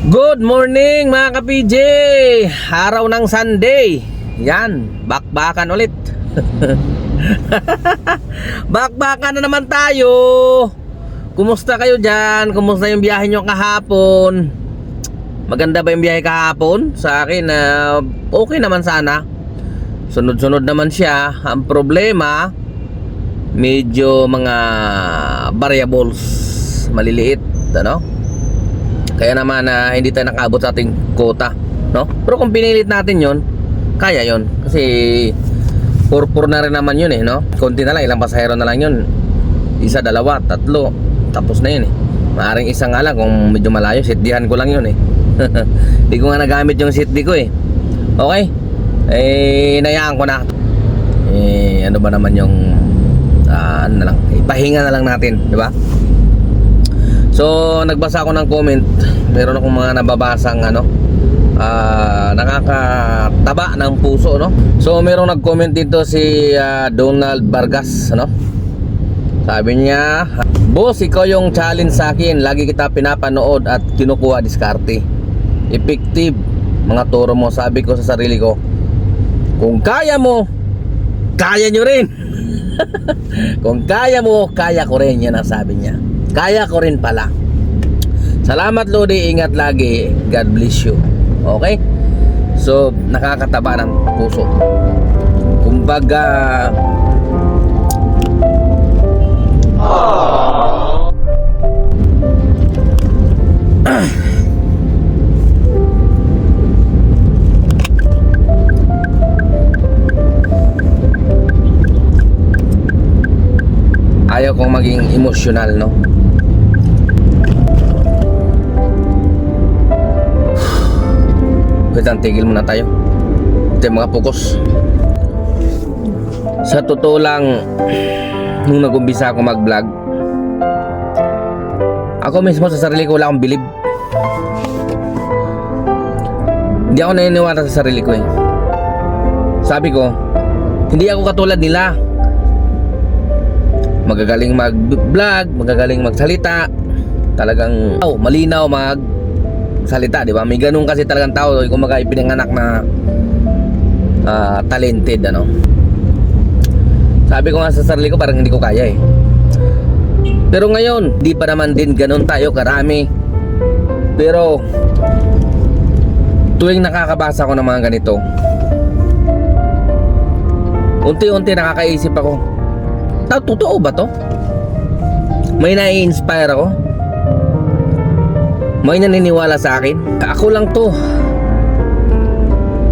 Good morning mga ka-PJ. Araw ng Sunday. Yan, bakbakan ulit. Bakbakan na naman tayo. Kumusta kayo dyan? Kumusta yung biyahe nyo kahapon? Maganda ba yung biyahe kahapon? Sa akin, okay naman sana. Sunod-sunod naman siya. Ang problema, medyo mga variables maliliit, ano? Kaya naman hindi tayo nakaabot sa ating quota, no? Pero kung pinilit natin yon, kaya yon. Kasi purpur na rin naman yun no? Konti na lang, ilang pasahero na lang yun. Isa, dalawa, tatlo, tapos na yun Maaring isa nga lang kung medyo malayo, sitdihan ko lang yun Di ko nga nagamit yung sitdi ko Okay, inayaan ko na. Ano ba naman yung ano na lang, ipahinga na lang natin, di ba? So, nagbasa ako ng comment. Meron akong mga nababasang nakakataba ng puso, no? So, merong nag-comment dito si Donald Vargas, no? Sabi niya, "Boss, ikaw yung challenge sa akin. Lagi kita pinapanood at kinukuha diskarte. Effective mga turo mo." Sabi ko sa sarili ko, kung kaya mo, kaya nyo rin. Kung kaya mo, kaya ko rin. Yan ang sabi niya. Kaya ko rin pala. Salamat Lodi, ingat lagi. God bless you. Okay? So, nakakataba ng puso. Kumbaga, ayaw kong maging emotional, no? Wait lang, tigil muna tayo. Ito yung mga focus. Sa totoo lang, nung nag-umpisa ako mag-vlog, ako mismo sa sarili ko wala akong bilib. Hindi ako naniniwala sa sarili ko Sabi ko, hindi ako katulad nila. Magagaling mag-vlog, magagaling magsalita, talagang malinaw magsalita, di ba? May ganun kasi talagang tao, kumaga ipinanganak na talented, ano? Sabi ko nga sa sarili ko, parang hindi ko kaya Pero ngayon, di pa naman din ganun tayo karami. Pero tuwing nakakabasa ko ng mga ganito, unti-unti nakakaisip ako, totoo ba to? May nai-inspire ako? May naniniwala sa akin? Ako lang to.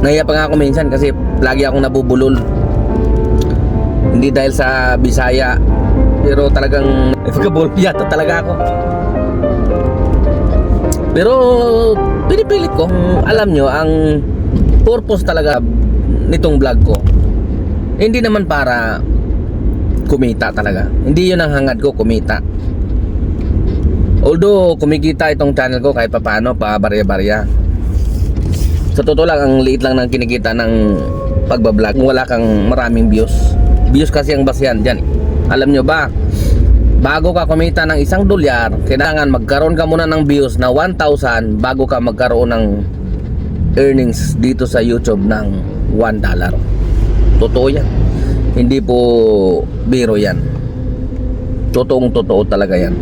Nahiya pa nga ako minsan kasi lagi akong nabubulol. Hindi dahil sa Bisaya, pero talagang yata talaga ako. Pero pinipilit ko. Alam nyo, ang purpose talaga nitong vlog ko, hindi naman para kumita talaga. Hindi yun ang hangad ko, kumita. Although kumikita itong channel ko kahit paano, pa barya-barya. Sa totoo lang, ang liit lang ng kinikita ng pagbablog. Wala kang maraming views. Views kasi ang basihan dyan Alam nyo ba, bago ka kumita ng $1, kailangan magkaroon ka muna ng views na 1,000 bago ka magkaroon ng earnings dito sa YouTube ng $1. Totoo yan. Hindi po biro yan. Totoong totoo talaga yan.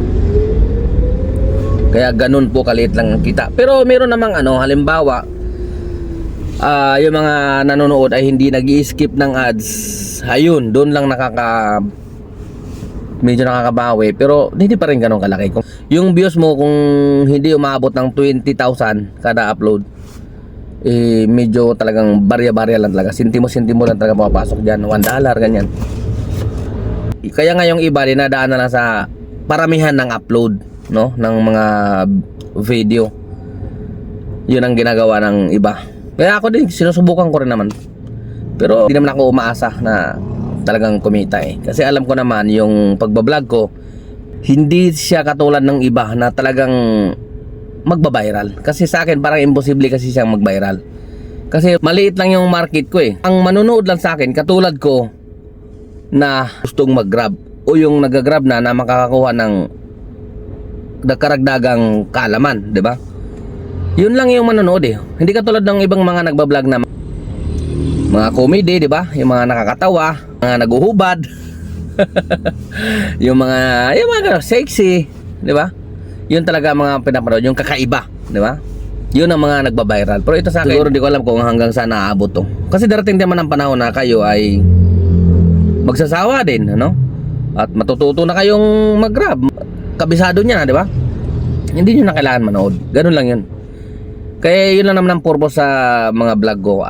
Kaya ganun po kaliit lang ang kita. Pero meron namang halimbawa, yung mga nanonood ay hindi nag-i-skip ng ads. Ayun, doon lang medyo nakakabawi. Pero hindi pa rin ganun kalaki. Yung views mo kung hindi umaabot ng 20,000 kada upload, medyo talagang barya-barya lang talaga. Sintimo-sintimo lang talaga makapasok dyan. $1, ganyan. Kaya nga yung iba dinadaan na lang sa paramihan ng upload, no? Ng mga video. Yun ang ginagawa ng iba. Kaya ako din, sinusubukan ko rin naman. Pero hindi naman ako umaasa na talagang kumita Kasi alam ko naman yung pagbablog ko, hindi siya katulad ng iba na talagang magbabiral. Kasi sa akin parang imposible kasi siyang magviral. Kasi maliit lang yung market ko Ang manonood lang sa akin katulad ko na gustong mag-grab o yung nag-grab na makakakuha ng karagdagang kaalaman, di ba? Yun lang yung manonood eh. Hindi katulad ng ibang mga nagbablog na mga comedy, di ba? Yung mga nakakatawa, mga naguhubad. yung mga sexy, di ba? Yun talaga mga pinapanood, yung kakaiba, di ba? Yun ang mga nagba-viral. Pero ito sa akin, siguro di ko alam kung hanggang saan naaabot to. Kasi darating naman ang panahon na kayo ay magsasawa din, ano? At matututo na kayong mag-grab. Kabisado niya, di ba? Hindi nyo na kailangan manood. Ganun lang yun. Kaya yun lang naman ang purpose sa mga vlog ko.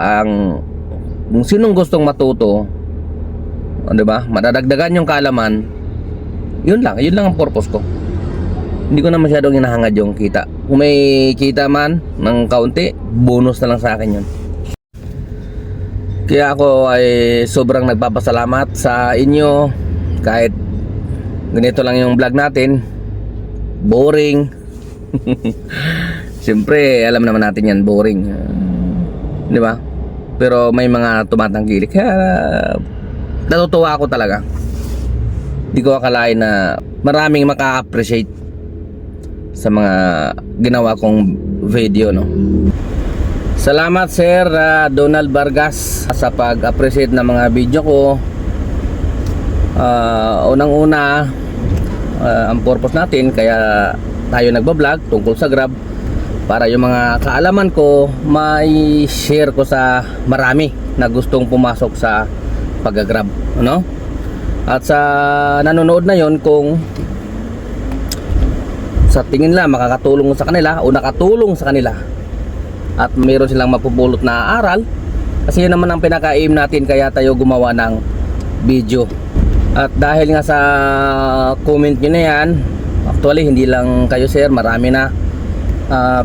Kung sinong gustong matuto, di ba? Madadagdagan yung kaalaman. Yun lang ang purpose ko. Hindi ko na masyadong hinahangad yung kita. Kung may kita man ng kaunti, bonus na lang sa akin yun. Kaya ako ay sobrang nagpapasalamat sa inyo. Kahit ganito lang yung vlog natin, boring. Siyempre alam naman natin yan, boring, di ba? Pero may mga tumatangkilik. Kaya natutuwa ako talaga. Hindi ko akalain na maraming maka-appreciate sa mga ginawa kong video, no? Salamat Sir Donald Vargas sa pag-appreciate ng mga video ko. Unang-una, ang purpose natin kaya tayo nagbablog tungkol sa Grab, para yung mga kaalaman ko may share ko sa marami na gustong pumasok sa pag-grab, ano? At sa nanonood na yon, kung sa tingin nila makakatulong sa kanila o nakatulong sa kanila at mayroon silang mapupulot na aral, kasi yun naman ang pinaka-aim natin kaya tayo gumawa ng video. At dahil nga sa comment nyo na yan, actually hindi lang kayo sir, marami na.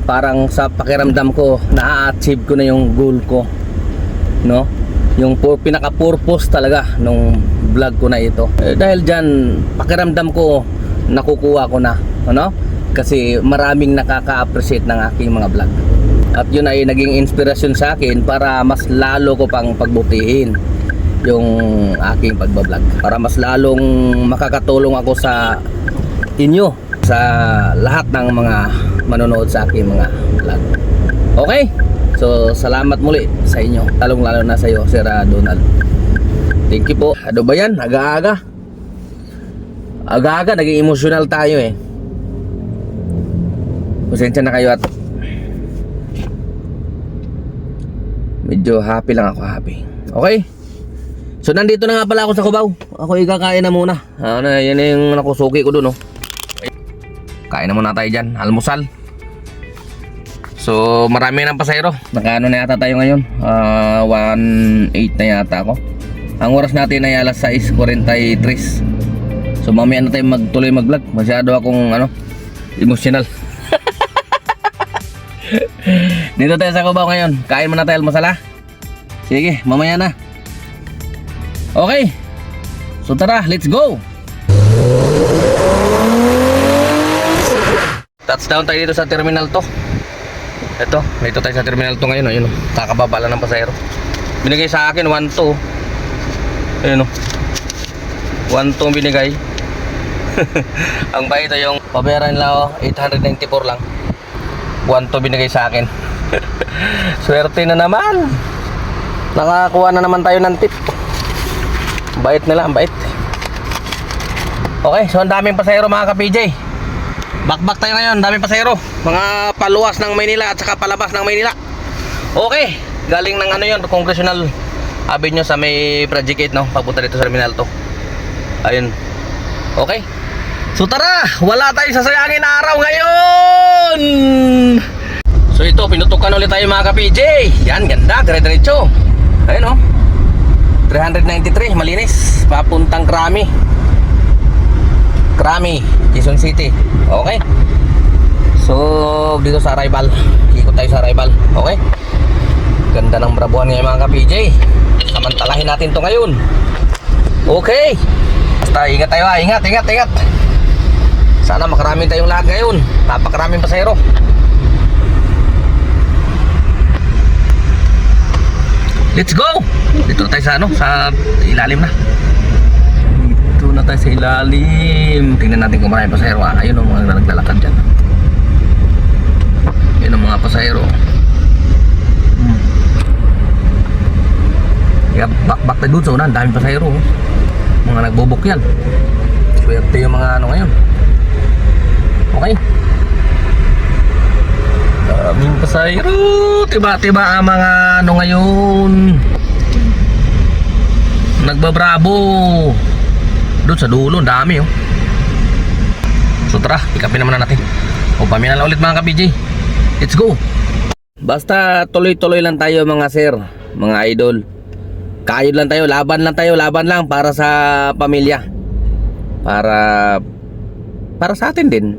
Parang sa pakiramdam ko na-achieve ko na yung goal ko, no? Yung pinaka-purpose talaga nung vlog ko na ito. Dahil dyan, pakiramdam ko nakukuha ko na, ano? Kasi maraming nakaka-appreciate ng aking mga vlog. At yun ay naging inspirasyon sa akin para mas lalo ko pang pagbutihin yung aking pagbablog, para mas lalong makakatulong ako sa inyo, sa lahat ng mga manonood sa aking mga vlog. Okay? So salamat muli sa inyo, talong lalo na sa iyo Sir Donald. Thank you po. Ano ba yan? Aga-aga naging emotional tayo eh. Pasensya na kayo at medyo happy lang ako, happy. Okay? So nandito na nga pala ako sa Cubao. Ako ikakain na muna. Yan yung nakusuki ko dun, oh. Kain na muna tayo dyan, almusal. So marami ng pasahero. Nakaano na yata tayo ngayon, 1:08 na yata ako. Ang oras natin ay alas 6:43. So mamaya na tayo magtuloy mag-vlog. Masyado akong emotional. Dito tayo sa Cubao ngayon. Kain muna tayo almusal, ha. Sige, mamaya na. Okay. So tara, let's go. Touchdown tayo dito sa Terminal 2. Dito tayo sa Terminal 2 ngayon, ayun, kakababa lang ng pasahero. Binigay sa akin 1.2. Ayun, 1.2 binigay. Ang bait ito yung pabayaran nila, 894 lang. 1.2 binigay sa akin. Swerte na naman. Nakakuha na naman tayo ng tip. Bait nila, ang bait. Okay, so ang daming pasahero mga ka-PJ. Bakbak tayo ngayon, daming pasahero. Mga paluwas ng Maynila at saka palabas ng Maynila. Okay, galing ng yun, Congressional Avenue sa may Project 8, no? Papunta dito sa Terminal 2. Ayun. Okay. So tara, wala tayong sasayangin araw ngayon. So ito, pinutukan ulit tayo mga ka-PJ. Yan, ganda, dire-diretso. Ayun, oh. 393, malinis, papuntang Krami, Quezon City. Okay. So dito sa arrival, ikot tayo sa arrival. Okay. Ganda ng brabuhan ngayon mga ka-PJ. Samantalahin natin to ngayon. Okay. Basta ingat tayo, ha. Ingat. Sana makarami tayong lahat ngayon. Napakaraming pasahero. Let's go! Dito na tayo sa ilalim na. Dito na tayo sa ilalim. Tingnan natin kung maraming pasahero. Ayun ang mga naglalakad dyan. Ayun ang mga pasahero. tayo doon sa unahan, daming pasahero. Mga nagbubok yan. Swerte yung mga ano ngayon. Okay. Daming pasahero. Tiba-tiba ang mga ano ngayon. Nagbabravo. Doon sa dulo, dami oh. So tara, pick upin naman na natin. O pamina lang ulit mga ka-BJ. Let's go. Basta tuloy-tuloy lang tayo mga sir, mga idol. Kayod lang tayo, laban lang para sa pamilya. Para sa atin din.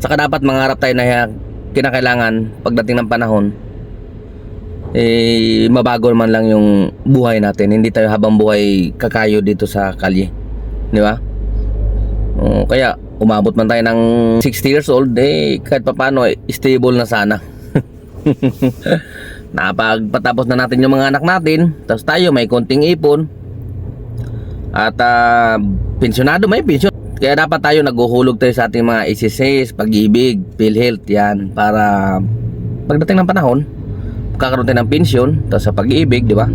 Saka dapat mangarap tayo na kinakailangan pagdating ng panahon mabago man lang yung buhay natin. Hindi tayo habang buhay kakayo dito sa kalye. Di ba? Kaya umabot man tayo ng 60 years old, kahit paano stable na sana. Napagpatapos na natin yung mga anak natin, tapos tayo may konting ipon at pensyonado, may pensyon. Kaya dapat tayo naghuhulog tayo sa ating mga SSS, pag-ibig, PhilHealth, yan, para pagdating ng panahon kakaroon tayo ng pensyon. Tapos sa pag-ibig, di ba,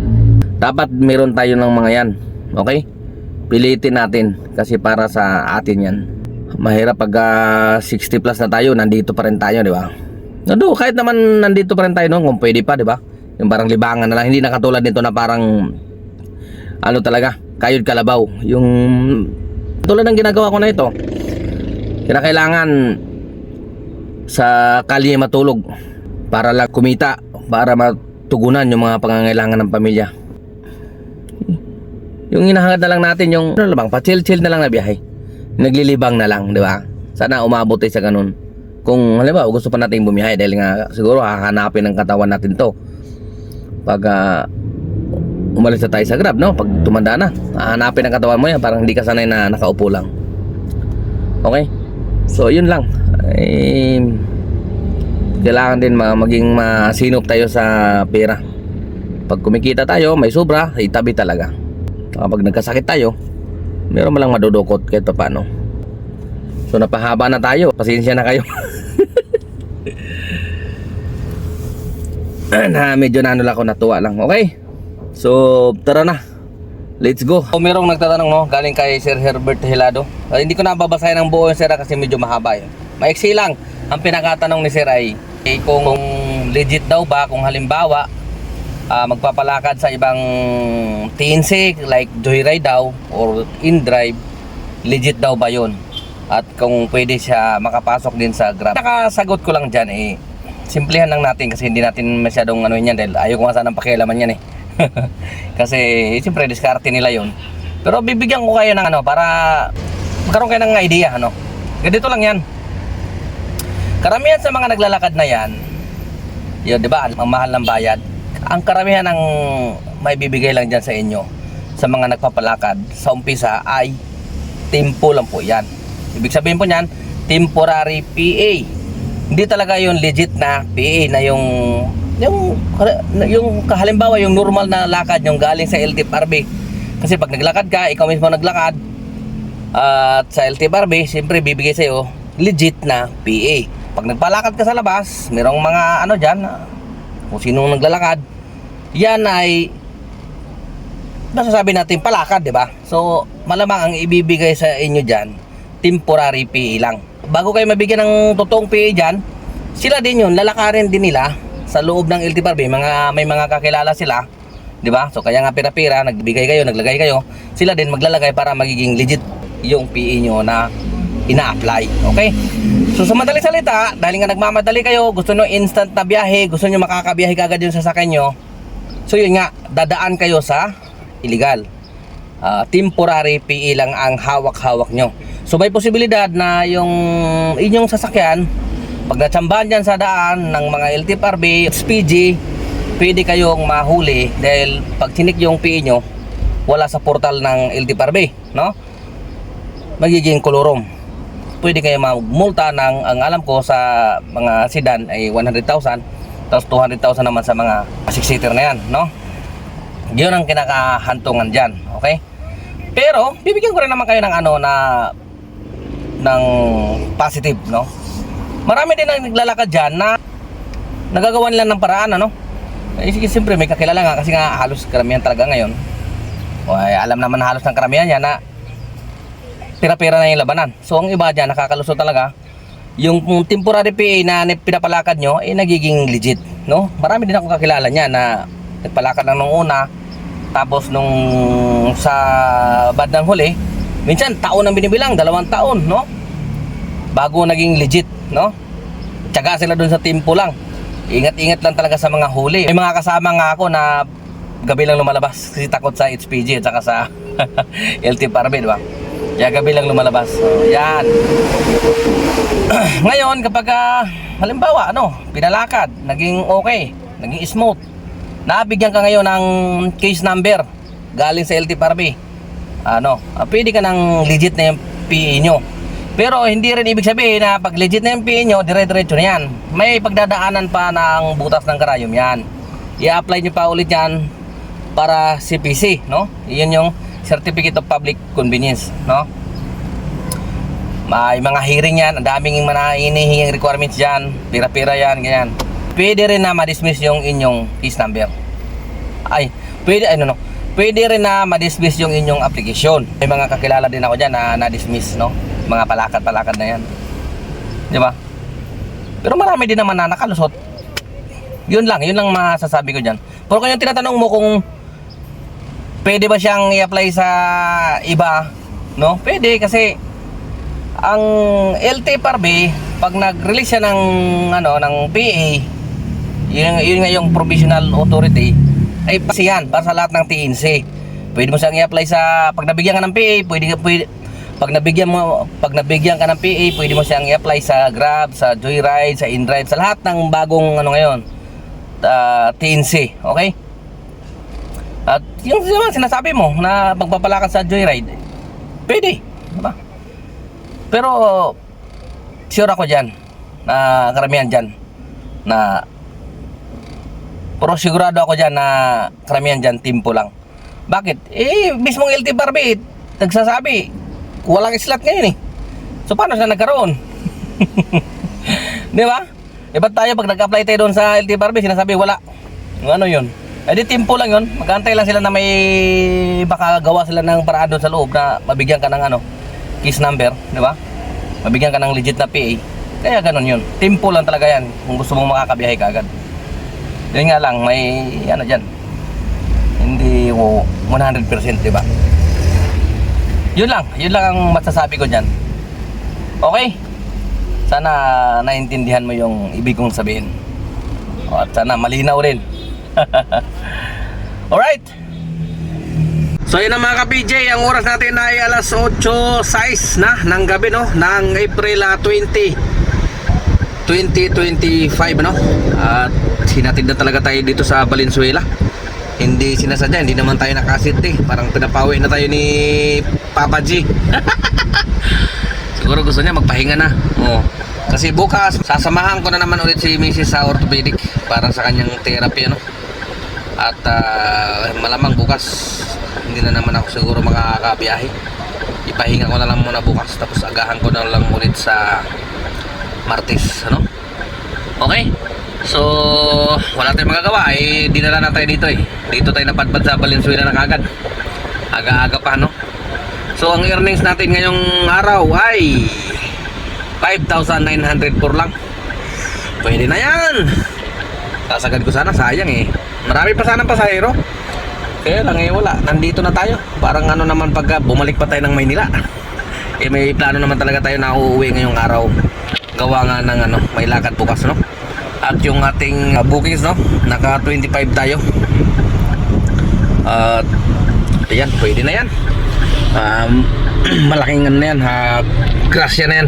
dapat meron tayo ng mga yan. Okay, pilitin natin kasi para sa atin yan. Mahirap pag 60 plus na tayo, nandito pa rin tayo, di ba? Nando, kahit naman nandito pa rin tayo noon, kung pwede pa, di ba? Yung parang libangan na lang, hindi na katulad nito na parang ano talaga, kayod kalabaw. Yung tulad ng ginagawa ko na ito, kinakailangan sa kalye matulog para lang kumita, para matugunan yung mga pangangailangan ng pamilya. Yung hinahangad na lang natin yung ano lang, pa-chill-chill na lang na biyahe, naglilibang na lang, di ba? Sana umabot tayo sa ganun. Kung halimbawa gusto pa natin bumiyahe, dahil nga siguro hahanapin ng katawan natin to pag umalis na tayo sa Grab, no? Pag tumanda na, hahanapin ng katawan mo yan, parang hindi ka sanay na nakaupo lang. Okay, so yun lang. Kailangan din maging masinop tayo sa pera. Pag kumikita tayo, may sobra, itabi talaga. Kapag nagkasakit tayo, meron malang madudukot kahit pa paano. So napahaba na tayo, pasensya na kayo. Na medyo na ano lang ako, natuwa lang. Okay, so tara na, let's go. So, merong nagtatanong, no, galing kay Sir Herbert Helado. Hindi ko na babasahin ng buo yung sir kasi medyo mahaba yun. Maiksi lang. Ang pinakatanong ni sir ay kung legit daw ba kung halimbawa magpapalakad sa ibang TNC like Joyride daw or InDrive, legit daw ba yun? At kung pwede siya makapasok din sa Grab. Nakasagot ko lang dyan simplihan lang natin kasi hindi natin masyadong ano yan dahil ayaw ko nga sanang pakialaman yan kasi siyempre diskarte nila yon. Pero bibigyan ko kayo ng ano para magkaroon kayo ng idea, ano. Ganito lang yan. Karamihan sa mga naglalakad na yan, yun, di ba, ang mahal ng bayad. Ang karamihan ng may bibigay lang dyan sa inyo sa mga nagpapalakad sa umpisa ay tempo lang po yan. Ibig sabihin po niyan, temporary PA. Hindi talaga yung legit na PA na yung halimbawa yung normal na lakad yung galing sa LTFRB. Kasi pag naglakad ka, ikaw mismo naglakad at sa LTFRB, siyempre bibigay sa'yo legit na PA. Pag nagpalakad ka sa labas, merong mga ano dyan, kung sinong naglalakad, yan ay nasasabi natin palakad, di ba? So malamang ang ibibigay sa inyo dyan temporary PA lang. Bago kayo mabigyan ng totoong PA dyan, sila din yun, lalakarin din nila sa loob ng LTFRB. May mga kakilala sila, di ba? So kaya nga pira-pira, nagbigay kayo, naglagay kayo, sila din maglalagay para magiging legit yung PA nyo na ina-apply. Okay? So sa madaling salita, dahil nga nagmamadali kayo, gusto nyo instant na biyahe, gusto nyo makakabiyahe kagad yung sasakyan nyo, so yun nga, dadaan kayo sa illegal. Temporary PA lang ang hawak-hawak nyo. So may posibilidad na yung inyong sasakyan, pag natsambahan dyan sa daan ng mga LTFRB, SPG, pwede kayong mahuli dahil pag tinik yung PA nyo, wala sa portal ng LTFRB, no? Magiging kolorom. Pwede kayo magmulta ng, ang alam ko sa mga sedan ay 100,000, tapos 200,000 naman sa mga 6-seater na yan, no? Yun ang kinakahantungan dyan, okay? Pero bibigyan ko rin naman kayo ng ano na ng positive, no? Marami din ang naglalakad dyan na nagagawa nila ng paraan, ano? Siyempre may kakilala nga kasi nga halos karamihan talaga ngayon Ay, alam naman halos ng karamihan yan na pira-pira na yung labanan. So ang iba dyan nakakalusot talaga. Yung temporary PA na pinapalakad nyo ay nagiging legit, no? Marami din ako kakilala niya na nagpalakad lang nung una, tapos nung sa bandang huli, minsan taon ang binibilang, 2 taon, no? Bago naging legit, no? Tiyaga sila dun sa tempo lang. Ingat-ingat lang talaga sa mga huli. May mga kasama nga ako na gabi lang lumalabas kasi takot sa HPG at saka sa LT Parbe, di ba? Kaya gabi lang lumalabas. So, yan. Ngayon, kapag halimbawa, pinalakad, naging okay, naging smooth, nabigyan ka ngayon ng case number galing sa LT Parbe, pwede ka ng legit na yung PE nyo. Pero hindi rin ibig sabihin na pag legit na yung PE nyo, dire-diretso na yan. May pagdadaanan pa ng butas ng karayom yan. I-apply nyo pa ulit yan para CPC, no? Iyon yung Certificate of Public Convenience, no? May mga hearing yan, ang daming hinihinging requirements dyan, pira-pira yan, ganyan. Pwede rin na ma-dismiss yung inyong case number. Pwede rin na ma-dismiss yung inyong application. May mga kakilala din ako dyan na na-dismiss, no? Mga palakad-palakad na yan, di ba? Pero marami din naman na nakalusot. Yun lang masasabi ko dyan. Pero kung yung tinatanong mo kung pwede ba siyang i-apply sa iba, no? Pwede, kasi ang LT Parbe, pag nag-release siya ng PA, yun nga yung provisional authority, ay pasihan para sa lahat ng TNC. Pwede mo siyang i-apply sa, pag nabigyan ka ng PA, pag nabigyan ka ng PA, pwede mo siyang i-apply sa Grab, sa Joyride, sa InDrive, sa lahat ng bagong ngayon, TNC, okay? At yung sinasabi mo na magpapalakad sa Joyride, pwede, diba? Pero sure ako dyan na karamihan dyan na, pero sigurado ako dyan na karamihan dyan timpo lang. Bakit? Mismong LT Parbe nagsasabi walang slot ngayon so paano siya nagkaroon? Di ba? Ba't tayo pag nag-apply tayo doon sa LT Parbe sinasabi wala? Yun? Di tempo lang yun. Mag-antay lang sila na may baka gawa sila ng paraan doon sa loob na mabigyan ka ng case number, di ba? Mabigyan ka ng legit na PA. Kaya ganun yun. Tempo lang talaga yan kung gusto mong makakabiyahe ka agad. Yun nga lang, may dyan. Hindi 100%, di ba? Yun lang ang masasabi ko dyan. Okay? Sana naintindihan mo yung ibig kong sabihin. At sana malinaw rin. Alright. So yun na mga ka-PJ, ang oras natin ay alas 8:06 na ng gabi, no? Ng April 20, 2025, no? At hinatid na talaga tayo dito sa Valenzuela. Hindi sinasadya, hindi naman tayo nakasit parang pinapawi na tayo ni Papa G. Siguro gusto niya magpahinga na. Kasi bukas sasamahan ko na naman ulit si Mrs. sa orthopedic para sa kanyang therapy, no? At malamang bukas hindi na naman ako siguro makakabiyahe. Ipahinga ko na lang muna bukas, tapos agahan ko na lang ulit sa Martes, ano? Okay? So, wala tayong magagawa, dinala na tayo dito Dito tayo napadpad sa Valenzuela na kagad. Aga-aga pa, no? So, ang earnings natin ngayong araw ay 5,904 lang. Pwede na yan. Sasagad ko sana, sayang Marami pa sanang pasahero. Kaya lang wala, nandito na tayo. Parang naman pagka bumalik pa tayo ng Maynila. May plano naman talaga tayo na uuwi ngayong araw. Gawa nga ng may lakad bukas, no? At yung ating bookings, no? Naka 25 tayo. At ayan, pwede na yan. Malaking na yan, grasya na yan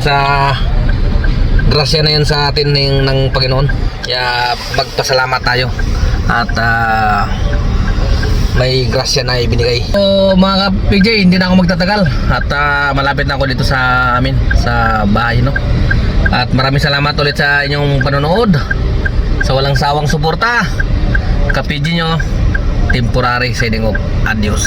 sa atin ng Panginoon. Kaya magpasalamat tayo. At may grasya na ibinigay. So mga PJ, hindi na ako magtatagal. At malapit na ako dito sa amin, sa bahay, no? At maraming salamat ulit sa inyong panonood, sa walang sawang suporta. Ka-PJ nyo, temporary signing off. Adios.